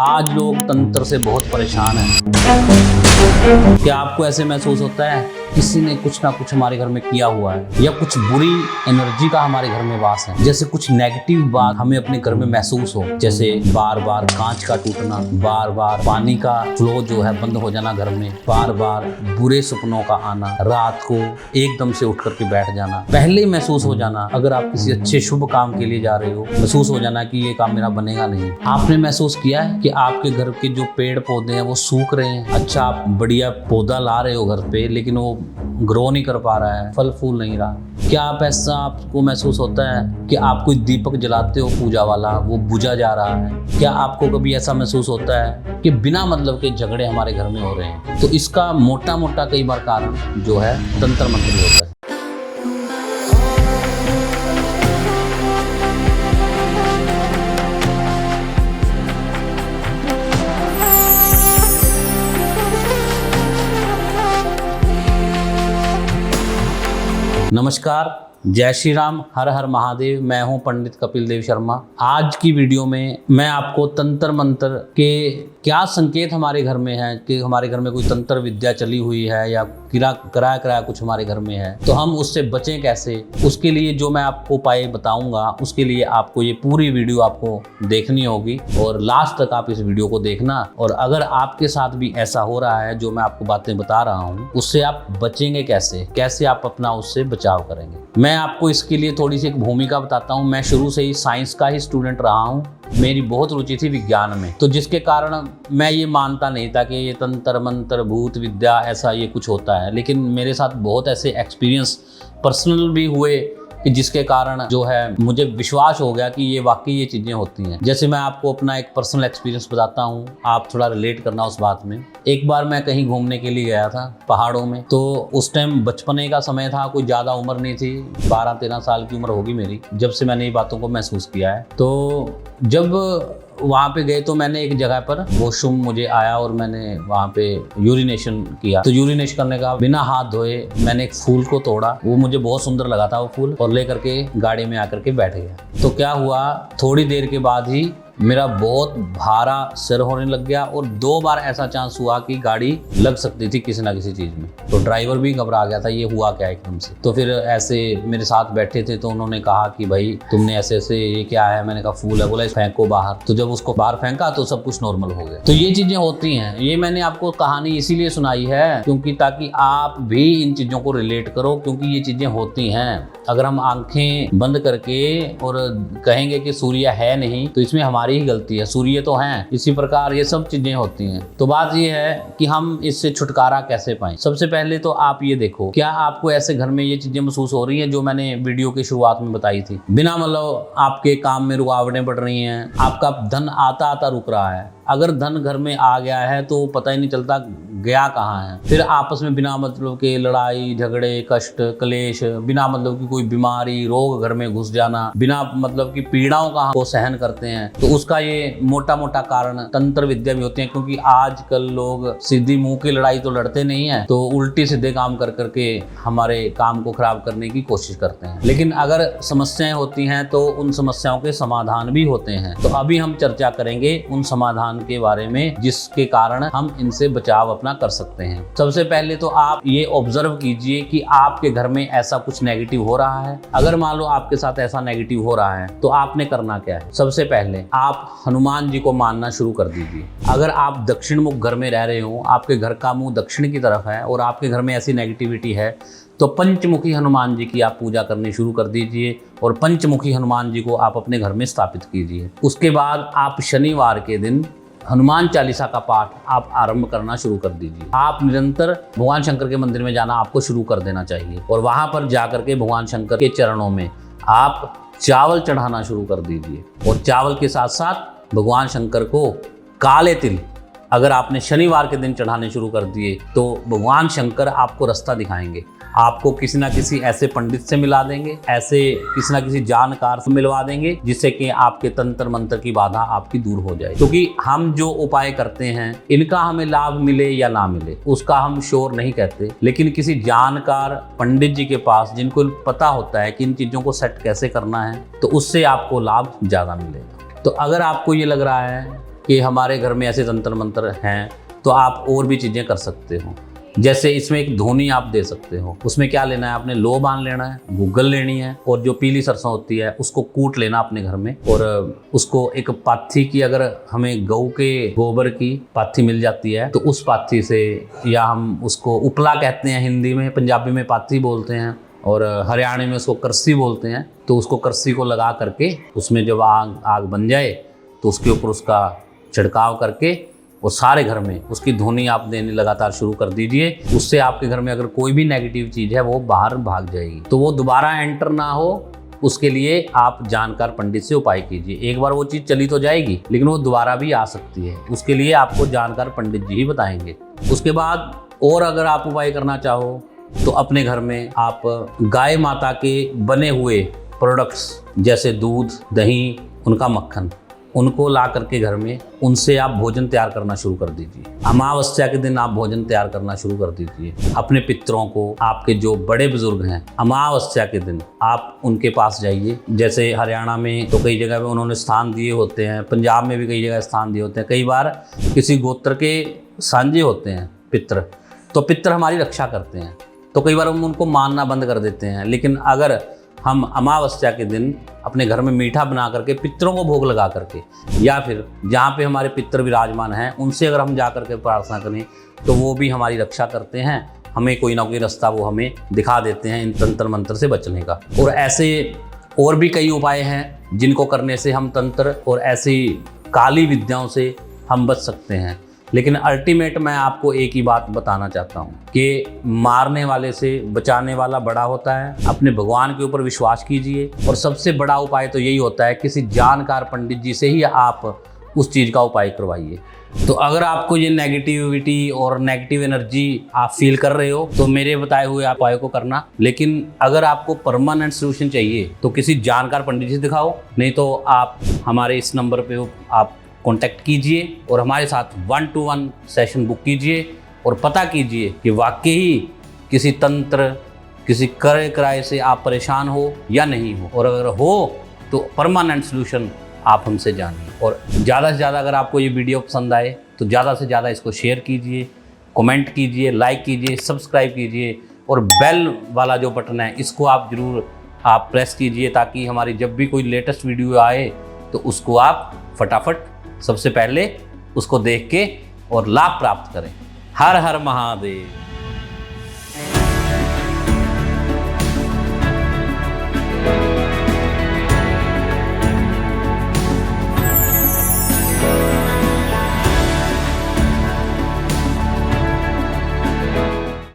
आज लोग तंत्र से बहुत परेशान हैं। क्या आपको ऐसे महसूस होता है किसी ने कुछ ना कुछ हमारे घर में किया हुआ है या कुछ बुरी एनर्जी का हमारे घर में वास है? जैसे कुछ नेगेटिव बात हमें अपने घर में महसूस हो, जैसे बार बार कांच का टूटना, बार बार पानी का फ्लो जो है बंद हो जाना घर में, बार बार बुरे सपनों का आना, रात को एकदम से उठ करके बैठ जाना, पहले महसूस हो जाना अगर आप किसी अच्छे शुभ काम के लिए जा रहे हो, महसूस हो जाना कि ये काम मेरा बनेगा नहीं। आपने महसूस किया है कि आपके घर के जो पेड़ पौधे हैं वो सूख रहे हैं? अच्छा, आप बढ़िया पौधा ला रहे हो घर पे लेकिन वो ग्रो नहीं कर पा रहा है, फल फूल नहीं रहा। क्या आप ऐसा आपको महसूस होता है कि आप कोई दीपक जलाते हो पूजा वाला, वो बुझा जा रहा है? क्या आपको कभी ऐसा महसूस होता है कि बिना मतलब के झगड़े हमारे घर में हो रहे हैं? तो इसका मोटा मोटा कई बार कारण जो है तंत्र मंत्र होता है। नमस्कार, जय श्री राम, हर हर महादेव। मैं हूं पंडित कपिल देव शर्मा। आज की वीडियो में मैं आपको तंत्र मंत्र के क्या संकेत हमारे घर में है कि हमारे घर में कोई तंत्र विद्या चली हुई है या किराया कुछ हमारे घर में है, तो हम उससे बचें कैसे, उसके लिए जो मैं आपको उपाय बताऊंगा उसके लिए आपको ये पूरी वीडियो आपको देखनी होगी और लास्ट तक आप इस वीडियो को देखना। और अगर आपके साथ भी ऐसा हो रहा है जो मैं आपको बातें बता रहा हूँ, उससे आप बचेंगे कैसे आप अपना उससे बचाव करेंगे। मैं आपको इसके लिए थोड़ी सी एक भूमिका बताता हूँ। मैं शुरू से ही साइंस का ही स्टूडेंट रहा हूँ, मेरी बहुत रुचि थी विज्ञान में, तो जिसके कारण मैं ये मानता नहीं था कि ये तंत्र मंत्र भूत विद्या ऐसा ये कुछ होता है। लेकिन मेरे साथ बहुत ऐसे एक्सपीरियंस पर्सनल भी हुए कि जिसके कारण जो है मुझे विश्वास हो गया कि ये वाकई ये चीज़ें होती हैं। जैसे मैं आपको अपना एक पर्सनल एक्सपीरियंस बताता हूँ, आप थोड़ा रिलेट करना उस बात में। एक बार मैं कहीं घूमने के लिए गया था पहाड़ों में, तो उस टाइम बचपने का समय था, कोई ज़्यादा उम्र नहीं थी, 12-13 साल की उम्र होगी मेरी जब से मैंने ये बातों को महसूस किया है। तो जब वहाँ पे गए तो मैंने एक जगह पर वॉशरूम मुझे आया और मैंने वहाँ पे यूरिनेशन किया। तो यूरिनेशन करने का बिना हाथ धोए मैंने एक फूल को तोड़ा, वो मुझे बहुत सुंदर लगा था वो फूल, और लेकर के गाड़ी में आकर के बैठ गया। तो क्या हुआ, थोड़ी देर के बाद ही मेरा बहुत भारा सिर होने लग गया और 2 बार ऐसा चांस हुआ कि गाड़ी लग सकती थी किसी ना किसी चीज़ में। तो ड्राइवर भी घबरा गया था, ये हुआ क्या एकदम से। तो फिर ऐसे मेरे साथ बैठे थे तो उन्होंने कहा कि भाई तुमने ऐसे ये क्या है? मैंने कहा फूल है। बोला फेंको बाहर। तो जब उसको बाहर फेंका तो सब कुछ नॉर्मल हो गया। तो ये चीज़ें होती हैं। ये मैंने आपको कहानी इसीलिए सुनाई है क्योंकि ताकि आप भी इन चीज़ों को रिलेट करो, क्योंकि ये चीज़ें होती हैं। अगर हम आंखें बंद करके और कहेंगे कि सूर्य है नहीं, तो इसमें हमारी ही गलती है, सूर्य तो हैं। इसी प्रकार ये सब चीजें होती हैं। तो बात ये है कि हम इससे छुटकारा कैसे पाएं। सबसे पहले तो आप ये देखो, क्या आपको ऐसे घर में ये चीजें महसूस हो रही हैं जो मैंने वीडियो की शुरुआत में बताई थी? बिना मतलब आपके काम में रुकावटें पड़ रही हैं, आपका धन आता आता रुक रहा है। अगर धन घर में आ गया है तो पता ही नहीं चलता गया कहाँ है। फिर आपस में बिना मतलब के लड़ाई झगड़े, कष्ट क्लेश, बिना मतलब की कोई बीमारी रोग घर में घुस जाना, बिना मतलब की पीड़ाओं का को सहन करते हैं, तो उसका ये मोटा मोटा कारण तंत्र विद्या भी होती है। क्योंकि आजकल लोग सीधी मुंह की लड़ाई तो लड़ते नहीं है, तो उल्टी सीधे काम कर करके हमारे काम को खराब करने की कोशिश करते हैं। लेकिन अगर समस्याएं होती हैं तो उन समस्याओं के समाधान भी होते हैं। तो अभी हम चर्चा करेंगे उन समाधान के बारे में जिसके कारण हम इनसे बचाव अपना कर सकते हैं। सबसे पहले तो आप ये ऑब्जर्व कीजिए कि आपके घर में ऐसा कुछ नेगेटिव हो रहा है। अगर मान लो आपके साथ ऐसा नेगेटिव हो रहा है तो आपने करना क्या है? सबसे पहले आप हनुमान जी को मानना शुरू कर दीजिए। अगर आप दक्षिण मुख घर में रह रहे हो, आपके घर का मुंह दक्षिण की तरफ है और आपके घर में ऐसी नेगेटिविटी है, तो पंचमुखी हनुमान जी की आप पूजा करनी शुरू कर दीजिए और पंचमुखी हनुमान जी को आप अपने घर में स्थापित कीजिए। उसके बाद आप शनिवार के दिन हनुमान चालीसा का पाठ आप आरंभ करना शुरू कर दीजिए। आप निरंतर भगवान शंकर के मंदिर में जाना आपको शुरू कर देना चाहिए और वहां पर जाकर के भगवान शंकर के चरणों में आप चावल चढ़ाना शुरू कर दीजिए। और चावल के साथ साथ भगवान शंकर को काले तिल अगर आपने शनिवार के दिन चढ़ाने शुरू कर दिए तो भगवान शंकर आपको रास्ता दिखाएंगे। आपको किसी ना किसी ऐसे पंडित से मिला देंगे, ऐसे किसी ना किसी जानकार से मिलवा देंगे जिससे कि आपके तंत्र मंत्र की बाधा आपकी दूर हो जाए। क्योंकि हम जो उपाय करते हैं इनका हमें लाभ मिले या ना मिले उसका हम श्योर नहीं कहते, लेकिन किसी जानकार पंडित जी के पास जिनको पता होता है कि इन चीज़ों को सेट कैसे करना है तो उससे आपको लाभ ज़्यादा मिलेगा। तो अगर आपको ये लग रहा है कि हमारे घर में ऐसे तंत्र मंत्र हैं, तो आप और भी चीज़ें कर सकते हो। जैसे इसमें एक धोनी आप दे सकते हो। उसमें क्या लेना है, आपने लो बांध लेना है, गूगल लेनी है, और जो पीली सरसों होती है उसको कूट लेना अपने घर में, और उसको एक पाथी की, अगर हमें गऊ के गोबर की पाथी मिल जाती है तो उस पाथी से, या हम उसको उपला कहते हैं हिंदी में, पंजाबी में पाथी बोलते हैं, और हरियाणा में उसको करसी बोलते हैं, तो उसको करसी को लगा करके उसमें जब आग बन जाए तो उसके ऊपर उसका छिड़काव करके और सारे घर में उसकी धुनी आप देने लगातार शुरू कर दीजिए। उससे आपके घर में अगर कोई भी नेगेटिव चीज़ है वो बाहर भाग जाएगी, तो वो दोबारा एंटर ना हो, उसके लिए आप जानकार पंडित से उपाय कीजिए। एक बार वो चीज़ चली तो जाएगी, लेकिन वो दोबारा भी आ सकती है, उसके लिए आपको जानकार पंडित जी ही बताएंगे। उसके बाद और अगर आप उपाय करना चाहो तो अपने घर में आप गाय माता के बने हुए प्रोडक्ट्स जैसे दूध, दही, उनका मक्खन, उनको ला करके घर में उनसे आप भोजन तैयार करना शुरू कर दीजिए। अमावस्या के दिन आप भोजन तैयार करना शुरू कर दीजिए। अपने पितरों को, आपके जो बड़े बुजुर्ग हैं, अमावस्या के दिन आप उनके पास जाइए। जैसे हरियाणा में तो कई जगह पे उन्होंने स्थान दिए होते हैं, पंजाब में भी कई जगह स्थान दिए होते हैं। कई बार किसी गोत्र के सांझे होते हैं पितर, तो पितर हमारी रक्षा करते हैं, तो कई बार हम उनको मानना बंद कर देते हैं। लेकिन अगर हम अमावस्या के दिन अपने घर में मीठा बना करके पितरों को भोग लगा करके, या फिर जहाँ पे हमारे पितर विराजमान हैं उनसे अगर हम जा करके प्रार्थना करें, तो वो भी हमारी रक्षा करते हैं, हमें कोई ना कोई रास्ता वो हमें दिखा देते हैं इन तंत्र मंत्र से बचने का। और ऐसे और भी कई उपाय हैं जिनको करने से हम तंत्र और ऐसी काली विद्याओं से हम बच सकते हैं। लेकिन अल्टीमेट मैं आपको एक ही बात बताना चाहता हूँ कि मारने वाले से बचाने वाला बड़ा होता है। अपने भगवान के ऊपर विश्वास कीजिए, और सबसे बड़ा उपाय तो यही होता है, किसी जानकार पंडित जी से ही आप उस चीज़ का उपाय करवाइए। तो अगर आपको ये नेगेटिविटी और नेगेटिव एनर्जी आप फील कर रहे हो तो मेरे बताए हुए उपायों को करना। लेकिन अगर आपको परमानेंट सोल्यूशन चाहिए तो किसी जानकार पंडित जी से दिखाओ, नहीं तो आप हमारे इस नंबर पे आप कांटेक्ट कीजिए और हमारे साथ 1-to-1 सेशन बुक कीजिए और पता कीजिए कि वाकई ही किसी तंत्र, किसी क्रय किराए से आप परेशान हो या नहीं हो, और अगर हो तो परमानेंट सॉल्यूशन आप हमसे जानिए। और ज़्यादा से ज़्यादा अगर आपको ये वीडियो पसंद आए तो ज़्यादा से ज़्यादा इसको शेयर कीजिए, कमेंट कीजिए, लाइक कीजिए, सब्सक्राइब कीजिए, और बेल वाला जो बटन है इसको आप ज़रूर आप प्रेस कीजिए, ताकि हमारी जब भी कोई लेटेस्ट वीडियो आए तो उसको आप फटाफट सबसे पहले उसको देख के और लाभ प्राप्त करें। हर हर महादेव।